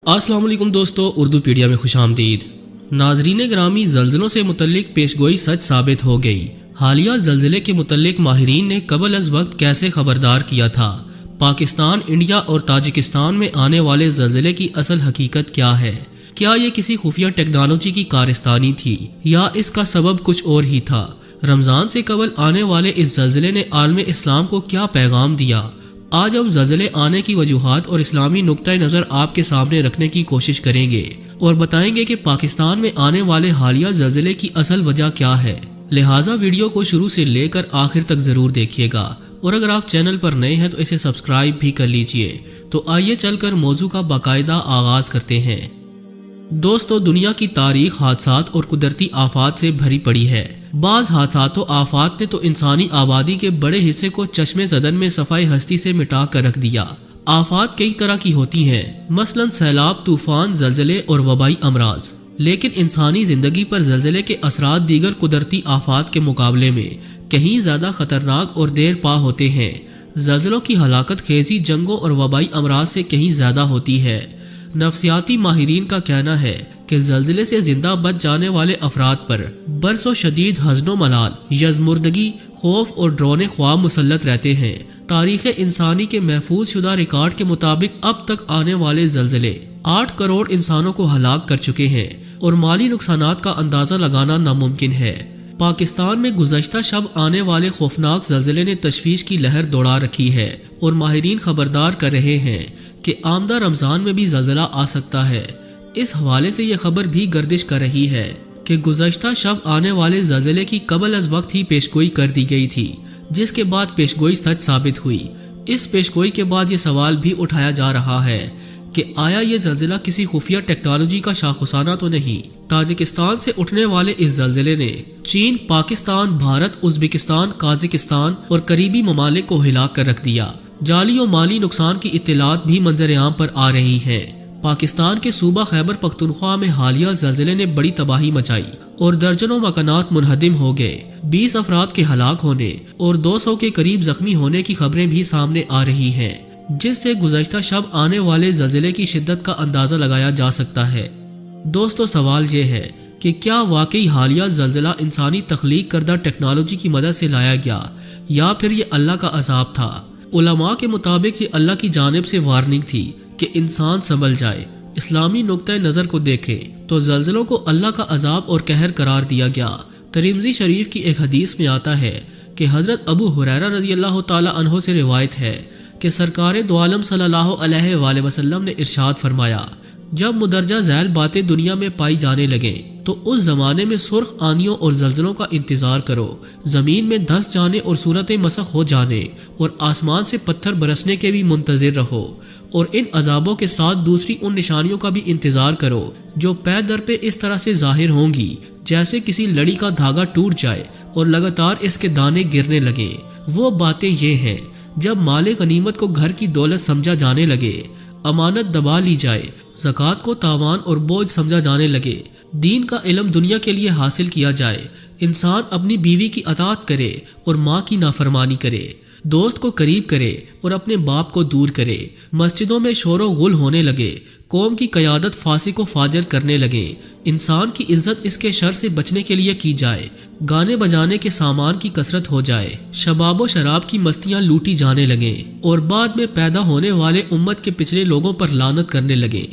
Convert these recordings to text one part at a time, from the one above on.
अस्सलाम वालेकुम दोस्तों, उर्दू पीडिया में खुश आमदीद। नाजरीन ग्रामी, जल्जलों से मुतल्लिक पेशगोई सच साबित हो गई। हालिया जल्जले के मुतल्लिक माहिरीन ने कबल अज वक्त कैसे खबरदार किया था। पाकिस्तान, इंडिया और ताजिकिस्तान में आने वाले जल्जले की असल हकीकत क्या है? क्या ये किसी खुफिया टेक्नोलॉजी की कारस्तानी थी या इसका सबब कुछ और ही था? रमज़ान से कबल आने वाले इस जल्जले ने आलम इस्लाम को क्या पैगाम दिया? आज हम जल्जले आने की वजूहात और इस्लामी नुक्ता नज़र आपके सामने रखने की कोशिश करेंगे और बताएंगे कि पाकिस्तान में आने वाले हालिया जल्जले की असल वजह क्या है। लिहाजा वीडियो को शुरू से लेकर आखिर तक ज़रूर देखिएगा और अगर आप चैनल पर नए हैं तो इसे सब्सक्राइब भी कर लीजिए। तो आइए चलकर मौजू का बाकायदा आगाज़ करते हैं। दोस्तों, दुनिया की तारीख हादसात और कुदरती आफात से भरी पड़ी है। बाज़ हादसात व आफात ने तो इंसानी आबादी के बड़े हिस्से को चश्मे ज़दन में सफाई हस्ती से मिटा कर रख दिया। आफात कई तरह की होती हैं, मसलन सैलाब, तूफान, जल्जले और वबाई अमराज। लेकिन इंसानी ज़िंदगी पर जल्जले के असरात दीगर कुदरती आफात के मुकाबले में कहीं ज़्यादा ख़तरनाक और देर पा होते हैं। जल्जलों की हलाकत खेजी जंगों और वबाई अमराज से कहीं ज़्यादा होती है। नफ्सियाती माहिरीन का कहना है कि जल्जले से जिंदा बच जाने वाले अफराद पर बरसों शदीद हज़्नो मलाल, यज़मुर्दगी, खौफ और ड्रोने ख्वाब मुसल्लत रहते हैं। तारीख़ इंसानी के महफूज शुदा रिकॉर्ड के मुताबिक अब तक आने वाले जल्जले 8 करोड़ इंसानों को हलाक कर चुके हैं और माली नुकसानात का अंदाज़ा लगाना नामुमकिन है। पाकिस्तान में गुज़श्ता शब आने वाले खौफनाक जल्जले ने तशवीश की लहर दौड़ा रखी है और माहिरीन खबरदार कर रहे हैं कि आमदा रमज़ान में भी जल्जला आ सकता है। इस हवाले से यह खबर भी गर्दिश कर रही है कि गुज़श्ता शब आने वाले जल्जले की कबल अज वक्त ही पेशगोई कर दी गई थी, जिसके बाद पेशगोई सच साबित हुई। इस पेशगोई के बाद ये सवाल भी उठाया जा रहा है कि आया ये जल्जला किसी खुफिया टेक्नोलॉजी का शाखुसाना तो नहीं? ताजिकिस्तान से उठने वाले इस जल्जले ने चीन, पाकिस्तान, भारत, उज़्बेकिस्तान, काज़ाकिस्तान और करीबी ममालिक को हिला कर रख दिया। जाली और माली नुकसान की इत्तलात भी मंजर आम पर आ रही हैं। पाकिस्तान के सूबा खैबर पख्तूनख्वा में हालिया जल्जले ने बड़ी तबाही मचाई और दर्जनों मकानात मुनहदिम हो गए। 20 अफराद के हलाक होने और 200 के करीब जख्मी होने की खबरें भी सामने आ रही हैं, जिससे गुज़श्ता शब आने वाले जल्जले की शिद्दत का अंदाज़ा लगाया जा सकता है। दोस्तों, सवाल ये है कि क्या वाकई हालिया जल्जला इंसानी तख्लीक करदा टेक्नोलॉजी की मदद से लाया गया या फिर ये अल्लाह का अजाब था? उलमा के मुताबिक ये अल्लाह की जानिब से वार्निंग थी कि इंसान संभल जाए। इस्लामी नुक्ता नज़र को देखें तो जल्जलों को अल्लाह का अजाब और कहर करार दिया गया। तिरमिज़ी शरीफ की एक हदीस में आता है कि हज़रत अबू हुरैरा रज़ी अल्लाह ताला अन्हो से रिवायत है कि सरकार दो आलम सल्लल्लाहु अलैहि वसल्लम ने इरशाद फरमाया, जब मुदरजा झैल बातें दुनिया में पाई जाने लगे तो उस जमाने में सुर्ख आंधियों और जल्जलों का इंतजार करो, जमीन में धंस जाने और सूरतें मसख हो जाने और आसमान से पत्थर बरसने के भी मुंतजिर रहो और इन अजाबों के साथ दूसरी उन निशानियों का भी इंतजार करो जो पै दर पे इस तरह से जाहिर होंगी जैसे किसी लड़ी का धागा टूट जाए और लगातार इसके दाने गिरने लगे। वो बातें ये हैं जब माले गनीमत को घर की दौलत समझा जाने लगे, अमानत दबा ली जाए, ज़कात को तावान और बोझ समझा जाने लगे, दीन का इल्म दुनिया के लिए हासिल किया जाए, इंसान अपनी बीवी की अताअत करे और माँ की नाफरमानी करे, दोस्त को करीब करे और अपने बाप को दूर करे, मस्जिदों में शोरो गुल होने लगे, कौम की क़यादत फासिक व फाजिर करने लगे, इंसान की इज्जत इसके शर से बचने के लिए की जाए, गाने बजाने के सामान की कसरत हो जाए, शबाब व शराब की मस्तियाँ लूटी जाने लगे और बाद में पैदा होने वाले उम्मत के पिछले लोगों पर लानत करने लगे।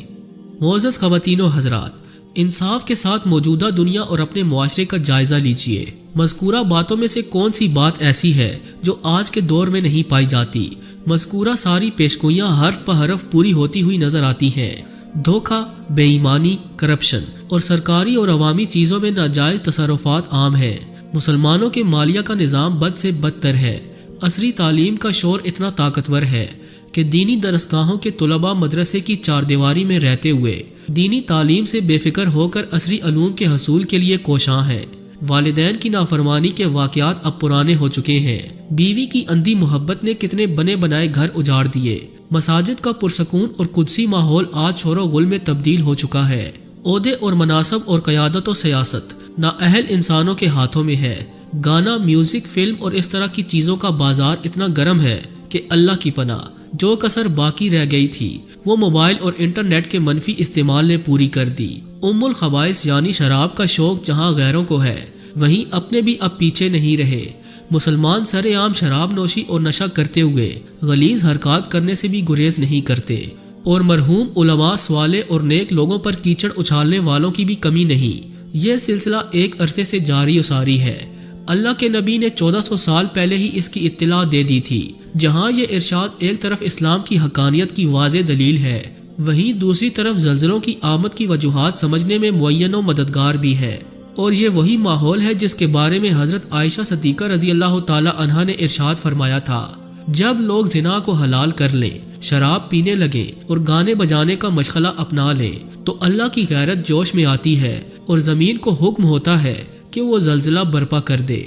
मोअज़्ज़ज़ ख़वातीन व हज़रात, इंसाफ के साथ मौजूदा दुनिया और अपने मुआशरे का जायजा लीजिए। मज़कूरा बातों में से कौन सी बात ऐसी है जो आज के दौर में नहीं पाई जाती? मज़कूरा सारी पेशगोइयाँ हर्फ प हर्फ पूरी होती हुई नजर आती हैं। धोखा, बेईमानी, करप्शन और सरकारी और अवामी चीज़ों में नाजायज़ तसर्रुफ़ात आम हैं। मुसलमानों के मालिया का निज़ाम बद से बदतर है। असरी तालीम का शोर इतना ताकतवर है कि दीनी दरसगाहों के तुलबा मदरसे की चारदीवारी में रहते हुए दीनी तालीम से बेफिक्र होकर असरी अलूम के हसूल के लिए कोशां हैं। वालिदैन की नाफरमानी के वाक़यात अब पुराने हो चुके हैं। बीवी की अंधी मोहब्बत ने कितने बने बनाए घर उजाड़ दिए। मसाजिद का पुरसकून और कुदसी माहौल आज शोरो गुल में तब्दील हो चुका है। ओहदे और मनासब और क़यादत और सियासत नाअहल इंसानों के हाथों में है। गाना, म्यूजिक, फिल्म और इस तरह की चीज़ों का बाजार इतना गर्म है कि अल्लाह की पनाह जो कसर बाकी रह गई थी وہ موبائل اور انٹرنیٹ کے منفی استعمال نے پوری کر دی۔ الخبائث یعنی شراب کا شوق جہاں غیروں کو ہے وہیں اپنے بھی اب پیچھے نہیں رہے۔ مسلمان سر عام شراب نوشی اور نشہ کرتے ہوئے غلیظ حرکات کرنے سے بھی گریز نہیں کرتے، اور مرحوم علماء صالح اور نیک لوگوں پر کیچڑ اچھالنے والوں کی بھی کمی نہیں۔ یہ سلسلہ ایک عرصے سے جاری و ساری ہے۔ اللہ کے نبی نے 1400 سال پہلے ہی اس کی اطلاع دے دی تھی۔ جہاں یہ ارشاد ایک طرف اسلام کی حقانیت کی واضح دلیل ہے، وہیں دوسری طرف زلزلوں کی آمد کی وجوہات سمجھنے میں معین و مددگار بھی ہے، اور یہ وہی ماحول ہے جس کے بارے میں حضرت عائشہ صدیقہ رضی اللہ تعالی عنہا نے ارشاد فرمایا تھا، جب لوگ زنا کو حلال کر لیں، شراب پینے لگے اور گانے بجانے کا مشغلہ اپنا لیں تو اللہ کی غیرت جوش میں آتی ہے اور زمین کو حکم ہوتا ہے کہ وہ زلزلہ برپا کر دے۔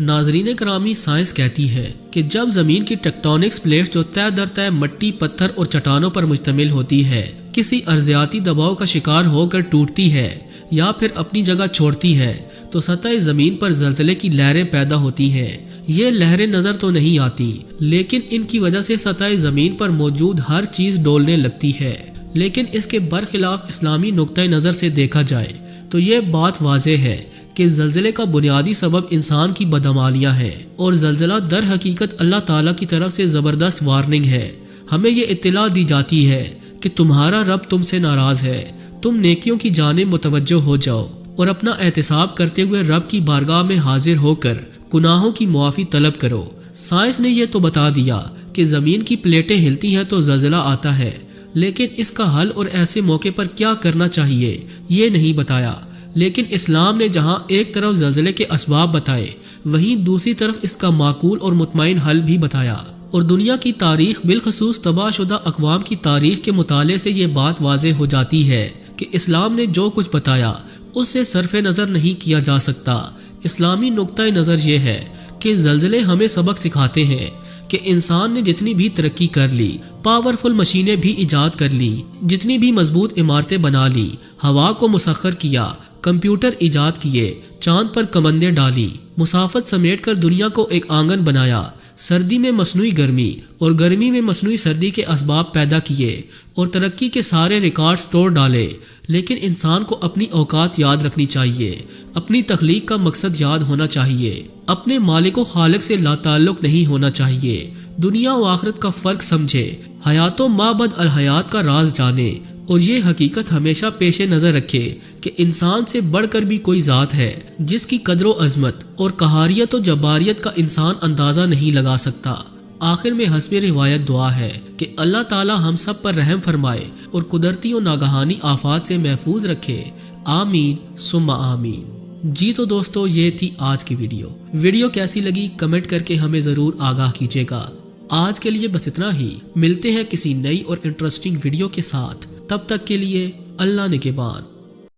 ناظرین کرامی، سائنس کہتی ہے کہ جب زمین کی ٹیکٹونکس پلیٹ جو طے در طے مٹی، پتھر اور چٹانوں پر مشتمل ہوتی ہے کسی ارضیاتی دباؤ کا شکار ہو کر ٹوٹتی ہے یا پھر اپنی جگہ چھوڑتی ہے تو سطح زمین پر زلزلے کی لہریں پیدا ہوتی ہیں۔ یہ لہریں نظر تو نہیں آتی، لیکن ان کی وجہ سے سطح زمین پر موجود ہر چیز ڈولنے لگتی ہے۔ لیکن اس کے برخلاف اسلامی نقطہ نظر سے دیکھا جائے تو یہ بات واضح ہے کہ زلزلے کا بنیادی سبب انسان کی بدعمالیاں ہیں، اور زلزلہ در حقیقت اللہ تعالیٰ کی طرف سے زبردست وارننگ ہے۔ ہمیں یہ اطلاع دی جاتی ہے کہ تمہارا رب تم سے ناراض ہے، تم نیکیوں کی جانب متوجہ ہو جاؤ اور اپنا احتساب کرتے ہوئے رب کی بارگاہ میں حاضر ہو کر گناہوں کی معافی طلب کرو۔ سائنس نے یہ تو بتا دیا کہ زمین کی پلیٹیں ہلتی ہیں تو زلزلہ آتا ہے، لیکن اس کا حل اور ایسے موقع پر کیا کرنا چاہیے یہ نہیں بتایا۔ لیکن اسلام نے جہاں ایک طرف زلزلے کے اسباب بتائے وہیں دوسری طرف اس کا معقول اور مطمئن حل بھی بتایا، اور دنیا کی تاریخ بالخصوص تباہ شدہ اقوام کی تاریخ کے مطالعے سے یہ بات واضح ہو جاتی ہے کہ اسلام نے جو کچھ بتایا اس سے صرف نظر نہیں کیا جا سکتا۔ اسلامی نقطہ نظر یہ ہے کہ زلزلے ہمیں سبق سکھاتے ہیں کہ انسان نے جتنی بھی ترقی کر لی، پاورفل مشینیں بھی ایجاد کر لی، جتنی بھی مضبوط عمارتیں بنا لی، ہوا کو مسخر کیا، کمپیوٹر ایجاد کیے، چاند پر کمندیں ڈالی، مسافت سمیٹ کر دنیا کو ایک آنگن بنایا، سردی میں مصنوعی گرمی اور گرمی میں مصنوعی سردی کے اسباب پیدا کیے اور ترقی کے سارے ریکارڈز توڑ ڈالے، لیکن انسان کو اپنی اوقات یاد رکھنی چاہیے، اپنی تخلیق کا مقصد یاد ہونا چاہیے، اپنے مالک و خالق سے لا تعلق نہیں ہونا چاہیے، دنیا و آخرت کا فرق سمجھے، حیات و ما بعد الحیات کا راز جانے، اور یہ حقیقت ہمیشہ پیش نظر رکھے کہ انسان سے بڑھ کر بھی کوئی ذات ہے جس کی قدر و عظمت اور قہاریت و جباریت کا انسان اندازہ نہیں لگا سکتا۔ آخر میں حسب روایت دعا ہے کہ اللہ تعالی ہم سب پر رحم فرمائے اور قدرتی و ناگہانی آفات سے محفوظ رکھے، آمین ثم آمین۔ جی تو دوستو، یہ تھی آج کی ویڈیو کیسی لگی کمنٹ کر کے ہمیں ضرور آگاہ کیجیے گا۔ آج کے لیے بس اتنا ہی، ملتے ہیں کسی نئی اور انٹرسٹنگ ویڈیو کے ساتھ، تب تک کے لیے اللہ نگہبان۔